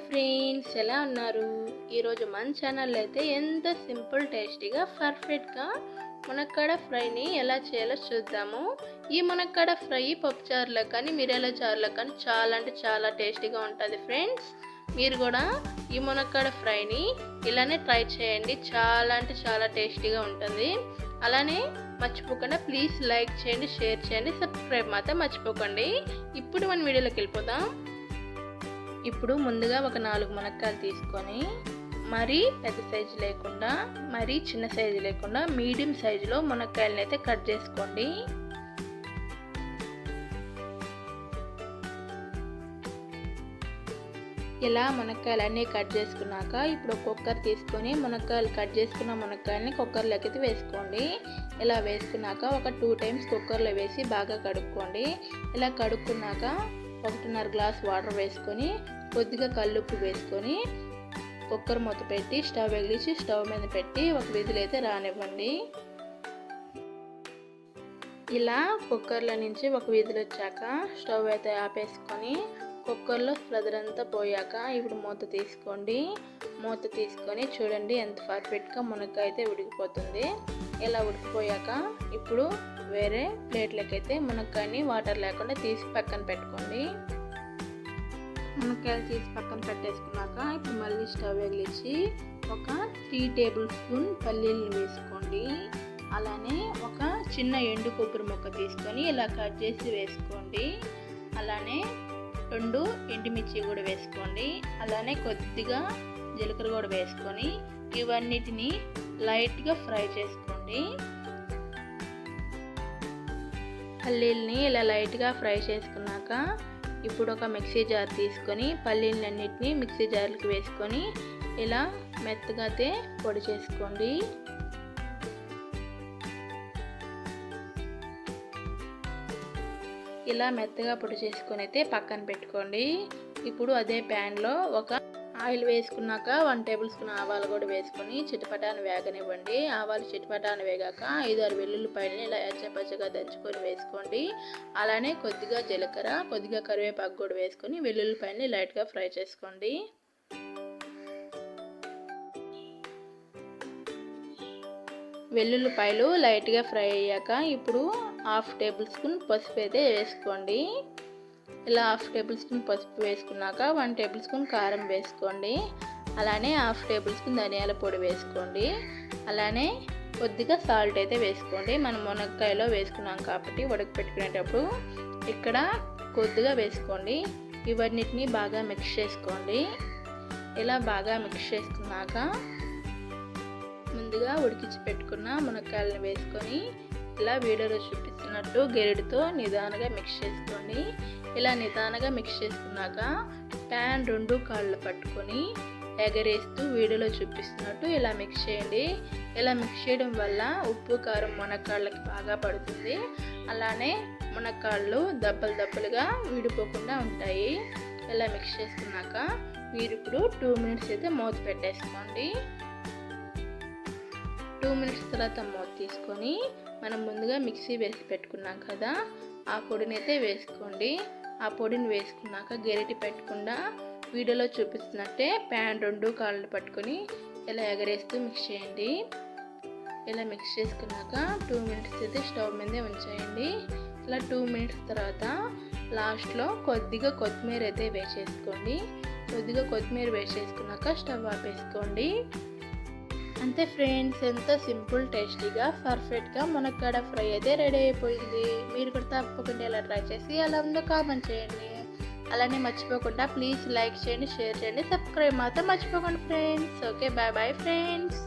Friends, ఎలా ఉన్నారు? ఈరోజు మన ఛానల్లో అయితే ఎంత సింపుల్ టేస్టీగా పర్ఫెక్ట్గా మునక్కాడ ఫ్రైని ఎలా చేయాలో చూద్దాము. ఈ మునక్కాడ ఫ్రై పప్పుచారులో కానీ మిరియాల చారులో కానీ చాలా అంటే చాలా టేస్టీగా ఉంటుంది ఫ్రెండ్స్. మీరు కూడా ఈ మునక్కాడ ఫ్రైని ఇలానే ట్రై చేయండి, చాలా అంటే చాలా టేస్టీగా ఉంటుంది. అలానే మర్చిపోకుండా ప్లీజ్ లైక్ చేయండి, షేర్ చేయండి, సబ్స్క్రైబ్ మాత్రం మర్చిపోకండి. ఇప్పుడు మన వీడియోలోకి వెళ్ళిపోదాం. ఇప్పుడు ముందుగా ఒక 4 మునక్కాయలు తీసుకొని మరీ పెద్ద సైజు లేకుండా మరీ చిన్న సైజు లేకుండా మీడియం సైజులో మునక్కాయలను అయితే కట్ చేసుకోండి. ఇలా మునక్కాయలన్నీ కట్ చేసుకున్నాక ఇప్పుడు కుక్కర్ తీసుకొని కట్ చేసుకున్న మునక్కాయలని కుక్కర్లోకి అయితే వేసుకోండి. ఇలా వేసుకున్నాక ఒక 2 టైమ్స్ కుక్కర్లో వేసి బాగా కడుక్కోండి. ఇలా కడుక్కున్నాక 1.5 గ్లాస్ వాటర్ వేసుకొని కొద్దిగా కల్లుప్పు వేసుకొని కుక్కర్ మూత పెట్టి స్టవ్ వెలిగించి స్టవ్ మీద పెట్టి ఒక విజిల్ అయితే రానివ్వండి. ఇలా కుక్కర్లో నుంచి ఒక విజిల్ వచ్చాక స్టవ్ అయితే ఆపేసుకొని కుక్కర్లో ప్రెషర్ అంతా పోయాక ఇప్పుడు మూత తీసుకోండి. మూత తీసుకొని చూడండి ఎంత పర్ఫెక్ట్గా మునక్కాయ అయితే ఉడికిపోతుంది. ఇలా ఉడికిపోయాక ఇప్పుడు వేరే ప్లేట్లకి అయితే మునక్కాయని వాటర్ లేకుండా తీసి పక్కన పెట్టుకోండి. మునక్కాయలు తీసి పక్కన పెట్టేసుకున్నాక ఇప్పుడు మళ్ళీ స్టవ్ వెలిగించి ఒక 3 టేబుల్ స్పూన్ పల్లీలను వేసుకోండి. అలానే ఒక చిన్న ఎండు కొబ్బరి ముక్క తీసుకొని ఇలా కట్ చేసి వేసుకోండి. అలానే 2 ఎండుమిర్చి కూడా వేసుకోండి. అలానే కొద్దిగా జీలకర్ర కూడా వేసుకొని ఇవన్నిటిని లైట్గా ఫ్రై చేసుకోండి. పల్లీల్ని ఇలా లైట్గా ఫ్రై చేసుకున్నాక ఇప్పుడు ఒక మిక్సీ జార్ తీసుకొని పల్లీలన్నిటిని మిక్సీ జార్కి వేసుకొని ఇలా మెత్తగా అయితే పొడి చేసుకోండి. ఇలా మెత్తగా పొడి చేసుకొని అయితే పక్కన పెట్టుకోండి. ఇప్పుడు అదే ప్యాన్లో ఒక ఆయిల్ వేసుకున్నాక 1 టేబుల్ స్పూన్ ఆవాలు కూడా వేసుకొని చిటపటాన్ని వేగనివ్వండి. ఆవాలు చిటపటాన్ని వేగాక 5-6 వెల్లుల్లిపాయలని ఇలా పచ్చగా దంచుకొని వేసుకోండి. అలానే కొద్దిగా జీలకర్ర కొద్దిగా కరివేపాకు కూడా వేసుకొని వెల్లుల్లిపాయలని లైట్గా ఫ్రై చేసుకోండి. వెల్లుల్లిపాయలు లైట్గా ఫ్రై అయ్యాక ఇప్పుడు 1/2 టేబుల్ స్పూన్ పసుపు అయితే వేసుకోండి. ఇలా 1/2 టేబుల్ స్పూన్ పసుపు వేసుకున్నాక 1 టేబుల్ స్పూన్ కారం వేసుకోండి. అలానే 1/2 టేబుల్ స్పూన్ ధనియాల పొడి వేసుకోండి. అలానే కొద్దిగా సాల్ట్ అయితే వేసుకోండి. మనం మునక్కాయలో వేసుకున్నాం కాబట్టి ఉడకపెట్టుకునేటప్పుడు ఇక్కడ కొద్దిగా వేసుకోండి. ఇవన్నిటిని బాగా మిక్స్ చేసుకోండి. ఇలా బాగా మిక్స్ చేసుకున్నాక ముందుగా ఉడికించి పెట్టుకున్న మునక్కాయలను వేసుకొని ఇలా వీడియోలో చూపిస్తున్నట్టు గెరిటితో నిదానంగా మిక్స్ చేసుకోండి. ఇలా నిదానంగా మిక్స్ చేసుకున్నాక ప్యాన్ 2 కాళ్ళు పట్టుకొని ఎగరేస్తూ వీడియోలో చూపిస్తున్నట్టు ఇలా మిక్స్ చేయండి. ఇలా మిక్స్ చేయడం వల్ల ఉప్పు కారం మునక్కాళ్ళకి బాగా పడుతుంది. అలానే మునక్కాళ్ళు దప్పలుగా విడిపోకుండా ఉంటాయి. ఇలా మిక్స్ చేసుకున్నాక మీరు ఇప్పుడు 2 మినిట్స్ అయితే మూత పెట్టేసుకోండి. 2 మినిట్స్ తర్వాత మూత తీసుకొని మనం ముందుగా మిక్సీ వేసి పెట్టుకున్నాం కదా, ఆ పొడిని అయితే వేసుకోండి. ఆ పొడిని వేసుకున్నాక గెరిటి పెట్టకుండా వీడియోలో చూపిస్తున్నట్టే ప్యాన్ 2 కాళ్ళు పట్టుకొని ఇలా ఎగరేస్తూ మిక్స్ చేయండి. ఇలా మిక్స్ చేసుకున్నాక 2 మినిట్స్ అయితే స్టవ్ మీదే ఉంచేయండి. ఇలా 2 మినిట్స్ తర్వాత లాస్ట్లో కొద్దిగా కొత్తిమీర అయితే వేసేసుకోండి. కొద్దిగా కొత్తిమీర వేసేసుకున్నాక స్టవ్ ఆపేసుకోండి. అంతే ఫ్రెండ్స్, ఎంత సింపుల్ టేస్టీగా పర్ఫెక్ట్గా మునక్కాడ ఫ్రై అయితే రెడీ అయిపోయింది. మీరు కూడా తప్పకుండా ఇలా ట్రై చేసి ఎలా ఉందో కామెంట్ చేయండి. అలానే మర్చిపోకుండా ప్లీజ్ లైక్ చేయండి, షేర్ చేయండి, సబ్స్క్రైబ్ మాత్రం మర్చిపోకండి ఫ్రెండ్స్. Okay, bye friends.